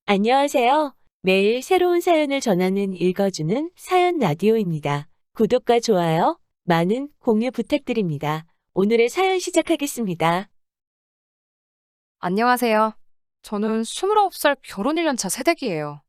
안녕하세요. 매일 새로운 사연을 전하는 읽어주는 사연 라디오입니다. 구독과 좋아요, 많은 공유 부탁드립니다. 오늘의 사연 시작하겠습니다. 안녕하세요. 저는 29살 결혼 1년차 새댁이에요.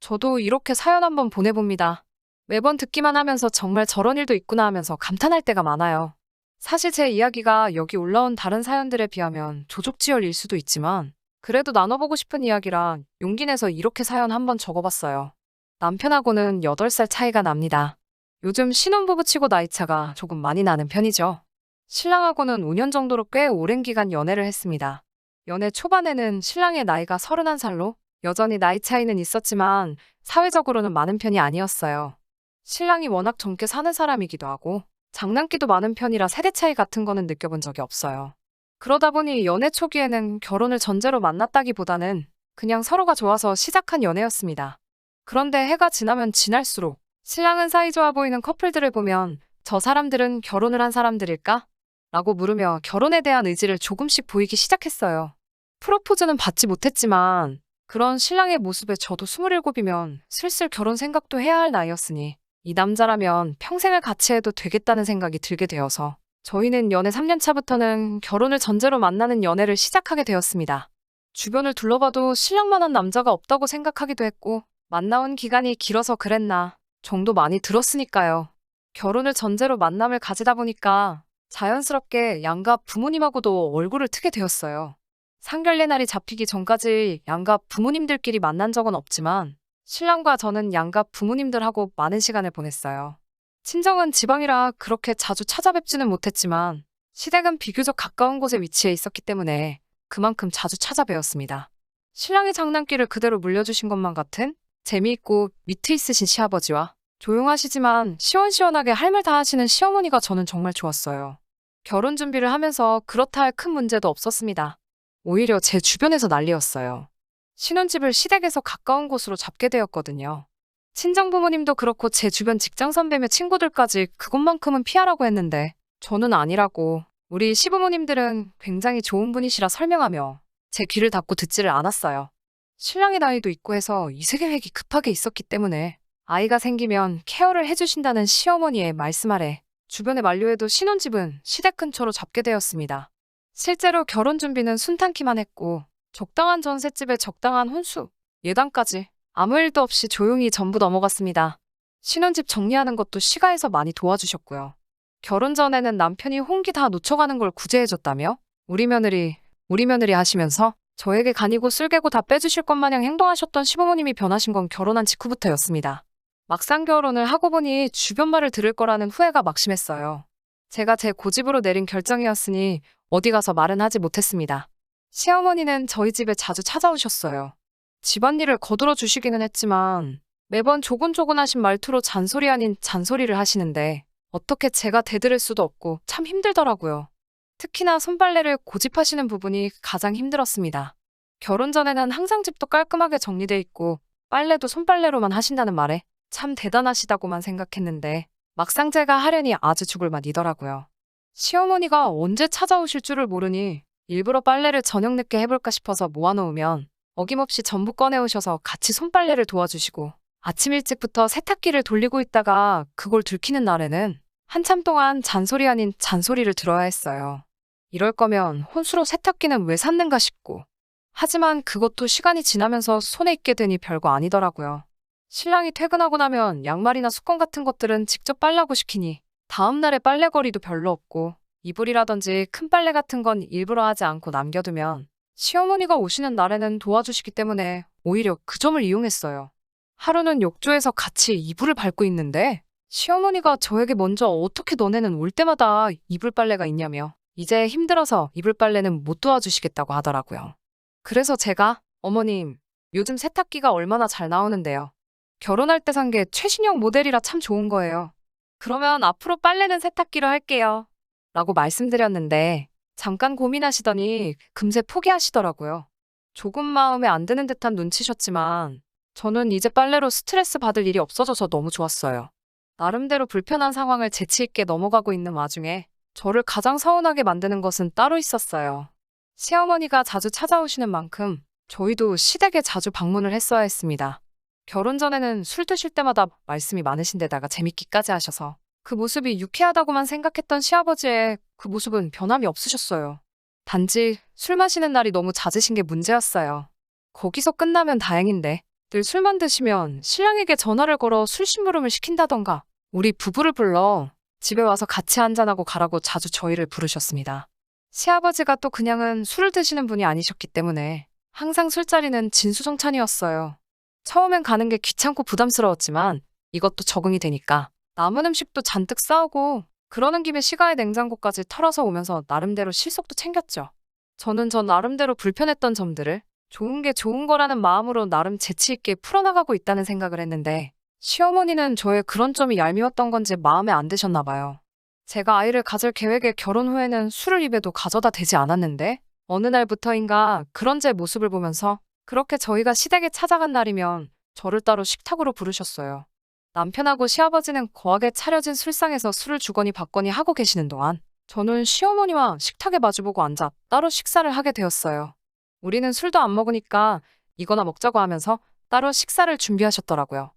저도 이렇게 사연 한번 보내봅니다. 매번 듣기만 하면서 정말 저런 일도 있구나 하면서 감탄할 때가 많아요. 사실 제 이야기가 여기 올라온 다른 사연들에 비하면 조족지혈일 수도 있지만 그래도 나눠보고 싶은 이야기라 용기 내서 이렇게 사연 한번 적어봤어요. 남편하고는 8살 차이가 납니다. 요즘 신혼부부 치고 나이차가 조금 많이 나는 편이죠. 신랑하고는 5년 정도로 꽤 오랜 기간 연애를 했습니다. 연애 초반에는 신랑의 나이가 31살로 여전히 나이 차이는 있었지만 사회적으로는 많은 편이 아니었어요. 신랑이 워낙 젊게 사는 사람이기도 하고 장난기도 많은 편이라 세대 차이 같은 거는 느껴본 적이 없어요. 그러다 보니 연애 초기에는 결혼을 전제로 만났다기보다는 그냥 서로가 좋아서 시작한 연애였습니다. 그런데 해가 지나면 지날수록 신랑은 사이좋아 보이는 커플들을 보면 저 사람들은 결혼을 한 사람들일까? 라고 물으며 결혼에 대한 의지를 조금씩 보이기 시작했어요. 프로포즈는 받지 못했지만 그런 신랑의 모습에 저도 27이면 슬슬 결혼 생각도 해야 할 나이였으니 이 남자라면 평생을 같이 해도 되겠다는 생각이 들게 되어서 저희는 연애 3년 차부터는 결혼을 전제로 만나는 연애를 시작하게 되었습니다. 주변을 둘러봐도 신랑만한 남자가 없다고 생각하기도 했고 만나온 기간이 길어서 그랬나 정도 많이 들었으니까요. 결혼을 전제로 만남을 가지다 보니까 자연스럽게 양가 부모님하고도 얼굴을 트게 되었어요. 상견례 날이 잡히기 전까지 양가 부모님들끼리 만난 적은 없지만 신랑과 저는 양가 부모님들하고 많은 시간을 보냈어요. 친정은 지방이라 그렇게 자주 찾아뵙지는 못했지만 시댁은 비교적 가까운 곳에 위치해 있었기 때문에 그만큼 자주 찾아뵈었습니다. 신랑의 장난기를 그대로 물려주신 것만 같은 재미있고 위트 있으신 시아버지와 조용하시지만 시원시원하게 할 말 다 하시는 시어머니가 저는 정말 좋았어요. 결혼 준비를 하면서 그렇다 할 큰 문제도 없었습니다. 오히려 제 주변에서 난리였어요. 신혼집을 시댁에서 가까운 곳으로 잡게 되었거든요. 친정 부모님도 그렇고 제 주변 직장 선배며 친구들까지 그곳만큼은 피하라고 했는데 저는 아니라고 우리 시부모님들은 굉장히 좋은 분이시라 설명하며 제 귀를 닫고 듣지를 않았어요. 신랑의 나이도 있고 해서 이세 계획이 급하게 있었기 때문에 아이가 생기면 케어를 해주신다는 시어머니의 말씀 아래 주변에 만류해도 신혼집은 시댁 근처로 잡게 되었습니다. 실제로 결혼 준비는 순탄키만 했고 적당한 전셋집에 적당한 혼수, 예단까지 아무 일도 없이 조용히 전부 넘어갔습니다. 신혼집 정리하는 것도 시가에서 많이 도와주셨고요. 결혼 전에는 남편이 홍기 다 놓쳐가는 걸 구제해줬다며 우리 며느리 하시면서 저에게 간이고 쓸개고 다 빼주실 것 마냥 행동하셨던 시부모님이 변하신 건 결혼한 직후부터였습니다. 막상 결혼을 하고 보니 주변 말을 들을 거라는 후회가 막심했어요. 제가 제 고집으로 내린 결정이었으니 어디 가서 말은 하지 못했습니다. 시어머니는 저희 집에 자주 찾아오셨어요. 집안일을 거들어 주시기는 했지만 매번 조곤조곤하신 말투로 잔소리 아닌 잔소리를 하시는데 어떻게 제가 대들을 수도 없고 참 힘들더라고요. 특히나 손빨래를 고집하시는 부분이 가장 힘들었습니다. 결혼 전에는 항상 집도 깔끔하게 정리돼 있고 빨래도 손빨래로만 하신다는 말에 참 대단하시다고만 생각했는데 막상 제가 하려니 아주 죽을 맛이더라고요. 시어머니가 언제 찾아오실 줄을 모르니 일부러 빨래를 저녁 늦게 해볼까 싶어서 모아놓으면 어김없이 전부 꺼내오셔서 같이 손빨래를 도와주시고 아침 일찍부터 세탁기를 돌리고 있다가 그걸 들키는 날에는 한참 동안 잔소리 아닌 잔소리를 들어야 했어요. 이럴 거면 혼수로 세탁기는 왜 샀는가 싶고 하지만 그것도 시간이 지나면서 손에 있게 되니 별거 아니더라고요. 신랑이 퇴근하고 나면 양말이나 수건 같은 것들은 직접 빨라고 시키니 다음 날에 빨래거리도 별로 없고 이불이라든지 큰 빨래 같은 건 일부러 하지 않고 남겨두면 시어머니가 오시는 날에는 도와주시기 때문에 오히려 그 점을 이용했어요. 하루는 욕조에서 같이 이불을 밟고 있는데 시어머니가 저에게 먼저 어떻게 너네는 올 때마다 이불 빨래가 있냐며 이제 힘들어서 이불 빨래는 못 도와주시겠다고 하더라고요. 그래서 제가 어머님, 요즘 세탁기가 얼마나 잘 나오는데요. 결혼할 때 산 게 최신형 모델이라 참 좋은 거예요. 그러면 앞으로 빨래는 세탁기로 할게요. 라고 말씀드렸는데 잠깐 고민하시더니 금세 포기하시더라고요. 조금 마음에 안 드는 듯한 눈치셨지만 저는 이제 빨래로 스트레스 받을 일이 없어져서 너무 좋았어요. 나름대로 불편한 상황을 재치 있게 넘어가고 있는 와중에 저를 가장 서운하게 만드는 것은 따로 있었어요. 시어머니가 자주 찾아오시는 만큼 저희도 시댁에 자주 방문을 했어야 했습니다. 결혼 전에는 술 드실 때마다 말씀이 많으신데다가 재밌기까지 하셔서 그 모습이 유쾌하다고만 생각했던 시아버지의 그 모습은 변함이 없으셨어요. 단지 술 마시는 날이 너무 잦으신 게 문제였어요. 거기서 끝나면 다행인데 늘 술만 드시면 신랑에게 전화를 걸어 술 심부름을 시킨다던가 우리 부부를 불러 집에 와서 같이 한잔하고 가라고 자주 저희를 부르셨습니다. 시아버지가 또 그냥은 술을 드시는 분이 아니셨기 때문에 항상 술자리는 진수성찬이었어요. 처음엔 가는 게 귀찮고 부담스러웠지만 이것도 적응이 되니까 남은 음식도 잔뜩 싸오고 그러는 김에 시가의 냉장고까지 털어서 오면서 나름대로 실속도 챙겼죠. 저는 저 나름대로 불편했던 점들을 좋은 게 좋은 거라는 마음으로 나름 재치 있게 풀어나가고 있다는 생각을 했는데 시어머니는 저의 그런 점이 얄미웠던 건지 마음에 안 드셨나 봐요. 제가 아이를 가질 계획에 결혼 후에는 술을 입에도 가져다 대지 않았는데 어느 날부터인가 그런 제 모습을 보면서 그렇게 저희가 시댁에 찾아간 날이면 저를 따로 식탁으로 부르셨어요. 남편하고 시아버지는 거하게 차려진 술상에서 술을 주거니 받거니 하고 계시는 동안 저는 시어머니와 식탁에 마주보고 앉아 따로 식사를 하게 되었어요. 우리는 술도 안 먹으니까 이거나 먹자고 하면서 따로 식사를 준비하셨더라고요.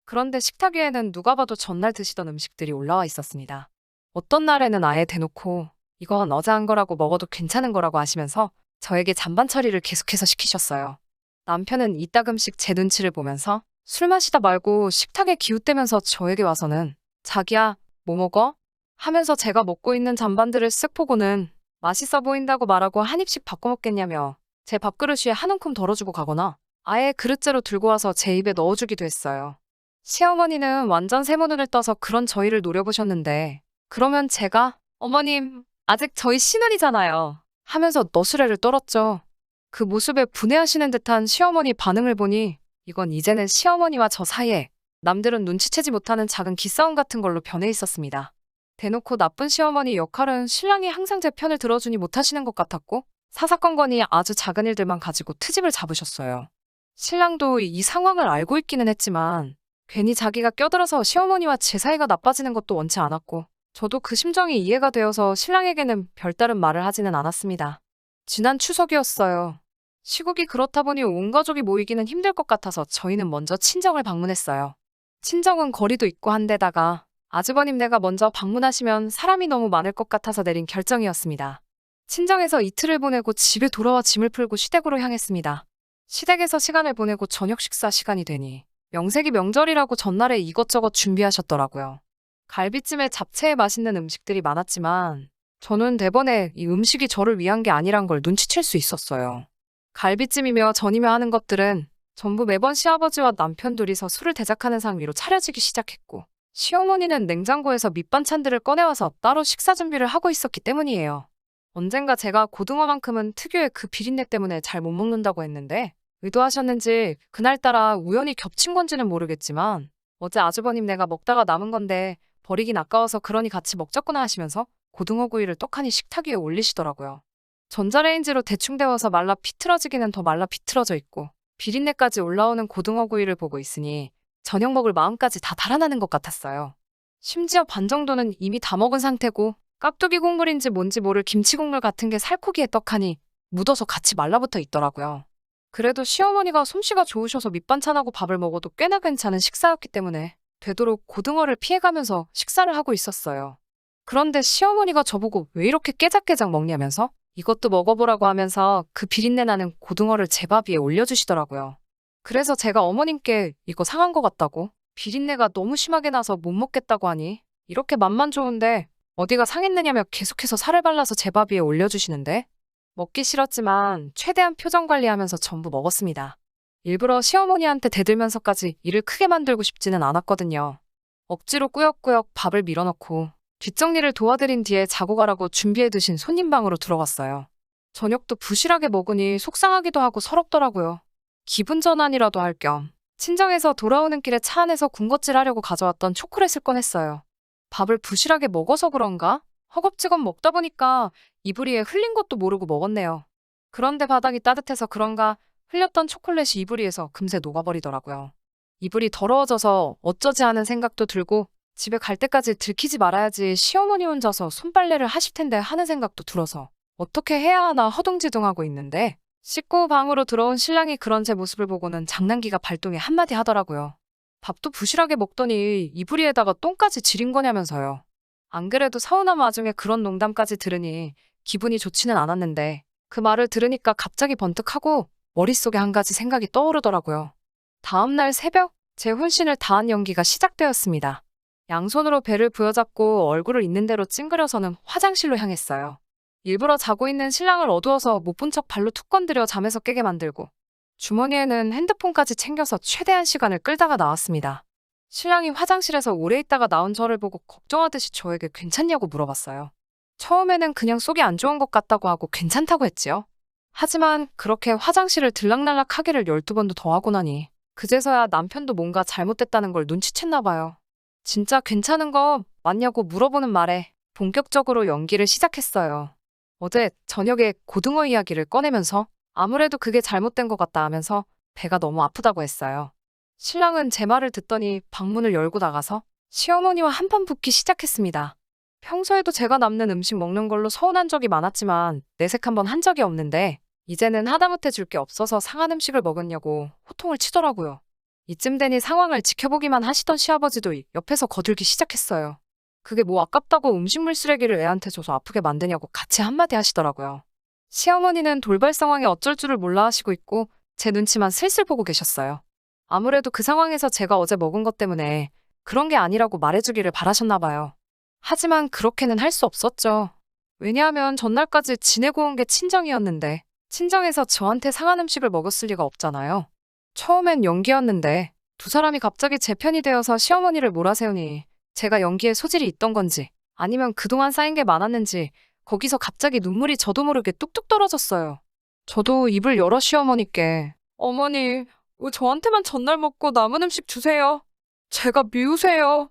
그런데 식탁 위에는 누가 봐도 전날 드시던 음식들이 올라와 있었습니다. 어떤 날에는 아예 대놓고 이건 어제 한 거라고 먹어도 괜찮은 거라고 하시면서 저에게 잔반 처리를 계속해서 시키셨어요. 남편은 이따금씩 제 눈치를 보면서 술 마시다 말고 식탁에 기웃대면서 저에게 와서는 자기야, 뭐 먹어? 하면서 제가 먹고 있는 잔반들을 쓱 보고는 맛있어 보인다고 말하고 한 입씩 바꿔 먹겠냐며 제 밥그릇 위에 한 움큼 덜어주고 가거나 아예 그릇째로 들고 와서 제 입에 넣어주기도 했어요. 시어머니는 완전 세모눈을 떠서 그런 저희를 노려보셨는데 그러면 제가 어머님, 아직 저희 신혼이잖아요 하면서 너스레를 떨었죠. 그 모습에 분해하시는 듯한 시어머니 반응을 보니 이건 이제는 시어머니와 저 사이에 남들은 눈치채지 못하는 작은 기싸움 같은 걸로 변해 있었습니다. 대놓고 나쁜 시어머니 역할은 신랑이 항상 제 편을 들어주니 못하시는 것 같았고 사사건건이 아주 작은 일들만 가지고 트집을 잡으셨어요. 신랑도 이 상황을 알고 있기는 했지만 괜히 자기가 껴들어서 시어머니와 제 사이가 나빠지는 것도 원치 않았고 저도 그 심정이 이해가 되어서 신랑에게는 별다른 말을 하지는 않았습니다. 지난 추석이었어요. 시국이 그렇다 보니 온 가족이 모이기는 힘들 것 같아서 저희는 먼저 친정을 방문했어요. 친정은 거리도 있고 한데다가 아주버님네가 먼저 방문하시면 사람이 너무 많을 것 같아서 내린 결정이었습니다. 친정에서 이틀을 보내고 집에 돌아와 짐을 풀고 시댁으로 향했습니다. 시댁에서 시간을 보내고 저녁 식사 시간이 되니 명색이 명절이라고 전날에 이것저것 준비하셨더라고요. 갈비찜에 잡채에 맛있는 음식들이 많았지만 저는 대번에 이 음식이 저를 위한 게 아니란 걸 눈치챌 수 있었어요. 갈비찜이며 전이며 하는 것들은 전부 매번 시아버지와 남편 둘이서 술을 대작하는 상위로 차려지기 시작했고 시어머니는 냉장고에서 밑반찬들을 꺼내와서 따로 식사 준비를 하고 있었기 때문이에요. 언젠가 제가 고등어만큼은 특유의 그 비린내 때문에 잘 못 먹는다고 했는데 의도하셨는지 그날따라 우연히 겹친 건지는 모르겠지만 어제 아주버님네가 먹다가 남은 건데 버리긴 아까워서 그러니 같이 먹자꾸나 하시면서 고등어 구이를 떡하니 식탁 위에 올리시더라고요. 전자레인지로 대충 데워서 말라 비틀어지기는 더 말라 비틀어져 있고 비린내까지 올라오는 고등어 구이를 보고 있으니 저녁 먹을 마음까지 다 달아나는 것 같았어요. 심지어 반 정도는 이미 다 먹은 상태고 깍두기 국물인지 뭔지 모를 김치 국물 같은 게 살코기에 떡하니 묻어서 같이 말라붙어 있더라고요. 그래도 시어머니가 솜씨가 좋으셔서 밑반찬하고 밥을 먹어도 꽤나 괜찮은 식사였기 때문에 되도록 고등어를 피해가면서 식사를 하고 있었어요. 그런데 시어머니가 저보고 왜 이렇게 깨작깨작 먹냐면서 이것도 먹어보라고 하면서 그 비린내 나는 고등어를 제 밥 위에 올려주시더라고요. 그래서 제가 어머님께 이거 상한 것 같다고 비린내가 너무 심하게 나서 못 먹겠다고 하니 이렇게 맛만 좋은데 어디가 상했느냐며 계속해서 살을 발라서 제 밥 위에 올려주시는데 먹기 싫었지만 최대한 표정 관리하면서 전부 먹었습니다. 일부러 시어머니한테 대들면서까지 일을 크게 만들고 싶지는 않았거든요. 억지로 꾸역꾸역 밥을 밀어넣고 뒷정리를 도와드린 뒤에 자고 가라고 준비해 두신 손님 방으로 들어갔어요. 저녁도 부실하게 먹으니 속상하기도 하고 서럽더라고요. 기분 전환이라도 할 겸 친정에서 돌아오는 길에 차 안에서 군것질 하려고 가져왔던 초콜릿을 꺼냈어요. 밥을 부실하게 먹어서 그런가? 허겁지겁 먹다 보니까 이불이에 흘린 것도 모르고 먹었네요. 그런데 바닥이 따뜻해서 그런가 흘렸던 초콜릿이 이불이에서 금세 녹아버리더라고요. 이불이 더러워져서 어쩌지 하는 생각도 들고 집에 갈 때까지 들키지 말아야지 시어머니 혼자서 손빨래를 하실 텐데 하는 생각도 들어서 어떻게 해야 하나 허둥지둥하고 있는데 씻고 방으로 들어온 신랑이 그런 제 모습을 보고는 장난기가 발동해 한마디 하더라고요. 밥도 부실하게 먹더니 이불이에다가 똥까지 지린 거냐면서요. 안 그래도 서운한 와중에 그런 농담까지 들으니 기분이 좋지는 않았는데 그 말을 들으니까 갑자기 번뜩하고 머릿속에 한 가지 생각이 떠오르더라고요. 다음날 새벽 제 혼신을 다한 연기가 시작되었습니다. 양손으로 배를 부여잡고 얼굴을 있는 대로 찡그려서는 화장실로 향했어요. 일부러 자고 있는 신랑을 어두워서 못 본 척 발로 툭 건드려 잠에서 깨게 만들고 주머니에는 핸드폰까지 챙겨서 최대한 시간을 끌다가 나왔습니다. 신랑이 화장실에서 오래 있다가 나온 저를 보고 걱정하듯이 저에게 괜찮냐고 물어봤어요. 처음에는 그냥 속이 안 좋은 것 같다고 하고 괜찮다고 했지요. 하지만 그렇게 화장실을 들락날락 하기를 12번도 더 하고 나니 그제서야 남편도 뭔가 잘못됐다는 걸 눈치챘나 봐요. 진짜 괜찮은 거 맞냐고 물어보는 말에 본격적으로 연기를 시작했어요. 어제 저녁에 고등어 이야기를 꺼내면서 아무래도 그게 잘못된 것 같다 하면서 배가 너무 아프다고 했어요. 신랑은 제 말을 듣더니 방문을 열고 나가서 시어머니와 한판 붙기 시작했습니다. 평소에도 제가 남는 음식 먹는 걸로 서운한 적이 많았지만 내색 한번 한 적이 없는데 이제는 하다못해 줄 게 없어서 상한 음식을 먹었냐고 호통을 치더라고요. 이쯤 되니 상황을 지켜보기만 하시던 시아버지도 옆에서 거들기 시작했어요. 그게 뭐 아깝다고 음식물 쓰레기를 애한테 줘서 아프게 만드냐고 같이 한마디 하시더라고요. 시어머니는 돌발 상황에 어쩔 줄을 몰라 하시고 있고 제 눈치만 슬슬 보고 계셨어요. 아무래도 그 상황에서 제가 어제 먹은 것 때문에 그런 게 아니라고 말해주기를 바라셨나 봐요. 하지만 그렇게는 할 수 없었죠. 왜냐하면 전날까지 지내고 온 게 친정이었는데 친정에서 저한테 상한 음식을 먹었을 리가 없잖아요. 처음엔 연기였는데 두 사람이 갑자기 제 편이 되어서 시어머니를 몰아세우니 제가 연기에 소질이 있던 건지 아니면 그동안 쌓인 게 많았는지 거기서 갑자기 눈물이 저도 모르게 뚝뚝 떨어졌어요. 저도 입을 열어 시어머니께 어머니, 왜 저한테만 전날 먹고 남은 음식 주세요? 제가 미우세요.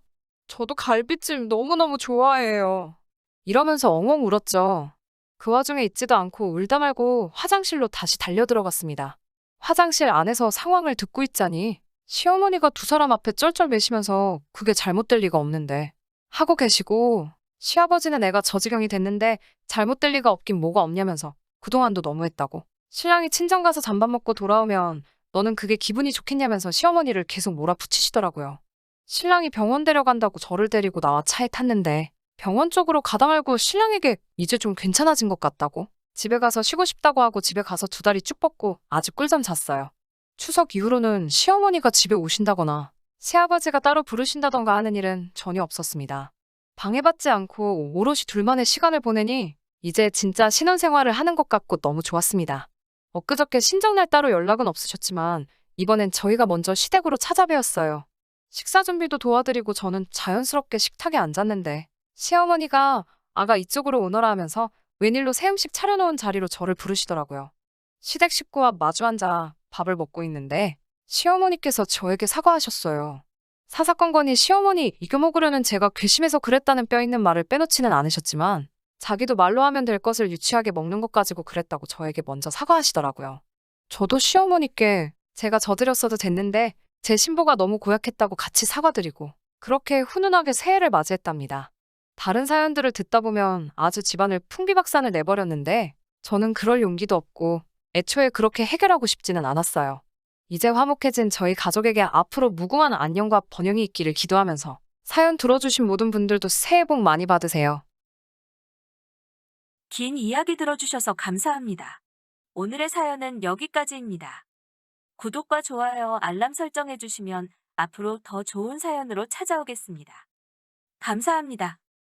저도 갈비찜 너무너무 좋아해요. 이러면서 엉엉 울었죠. 그 와중에 있지도 않고 울다 말고 화장실로 다시 달려들어갔습니다. 화장실 안에서 상황을 듣고 있자니 시어머니가 두 사람 앞에 쩔쩔매시면서 그게 잘못될 리가 없는데 하고 계시고 시아버지는 애가 저 지경이 됐는데 잘못될 리가 없긴 뭐가 없냐면서 그동안도 너무했다고 신랑이 친정 가서 잠밥 먹고 돌아오면 너는 그게 기분이 좋겠냐면서 시어머니를 계속 몰아붙이시더라고요. 신랑이 병원 데려간다고 저를 데리고 나와 차에 탔는데 병원 쪽으로 가다 말고 신랑에게 이제 좀 괜찮아진 것 같다고 집에 가서 쉬고 싶다고 하고 집에 가서 두 다리 쭉 뻗고 아주 꿀잠 잤어요. 추석 이후로는 시어머니가 집에 오신다거나 새아버지가 따로 부르신다던가 하는 일은 전혀 없었습니다. 방해받지 않고 오롯이 둘만의 시간을 보내니 이제 진짜 신혼생활을 하는 것 같고 너무 좋았습니다. 엊그저께 신정날 따로 연락은 없으셨지만 이번엔 저희가 먼저 시댁으로 찾아뵈었어요. 식사 준비도 도와드리고 저는 자연스럽게 식탁에 앉았는데 시어머니가 아가 이쪽으로 오너라 하면서 웬일로 새 음식 차려놓은 자리로 저를 부르시더라고요. 시댁 식구와 마주 앉아 밥을 먹고 있는데 시어머니께서 저에게 사과하셨어요. 사사건건이 시어머니 이겨 먹으려는 제가 괘씸해서 그랬다는 뼈 있는 말을 빼놓지는 않으셨지만 자기도 말로 하면 될 것을 유치하게 먹는 것 가지고 그랬다고 저에게 먼저 사과하시더라고요. 저도 시어머니께 제가 저드렸어도 됐는데 제 신보가 너무 고약했다고 같이 사과드리고 그렇게 훈훈하게 새해를 맞이했답니다. 다른 사연들을 듣다 보면 아주 집안을 풍비박산을 내버렸는데 저는 그럴 용기도 없고 애초에 그렇게 해결하고 싶지는 않았어요. 이제 화목해진 저희 가족에게 앞으로 무궁한 안녕과 번영이 있기를 기도하면서 사연 들어주신 모든 분들도 새해 복 많이 받으세요. 긴 이야기 들어주셔서 감사합니다. 오늘의 사연은 여기까지입니다. 구독과 좋아요, 알람 설정해주시면 앞으로 더 좋은 사연으로 찾아오겠습니다. 감사합니다.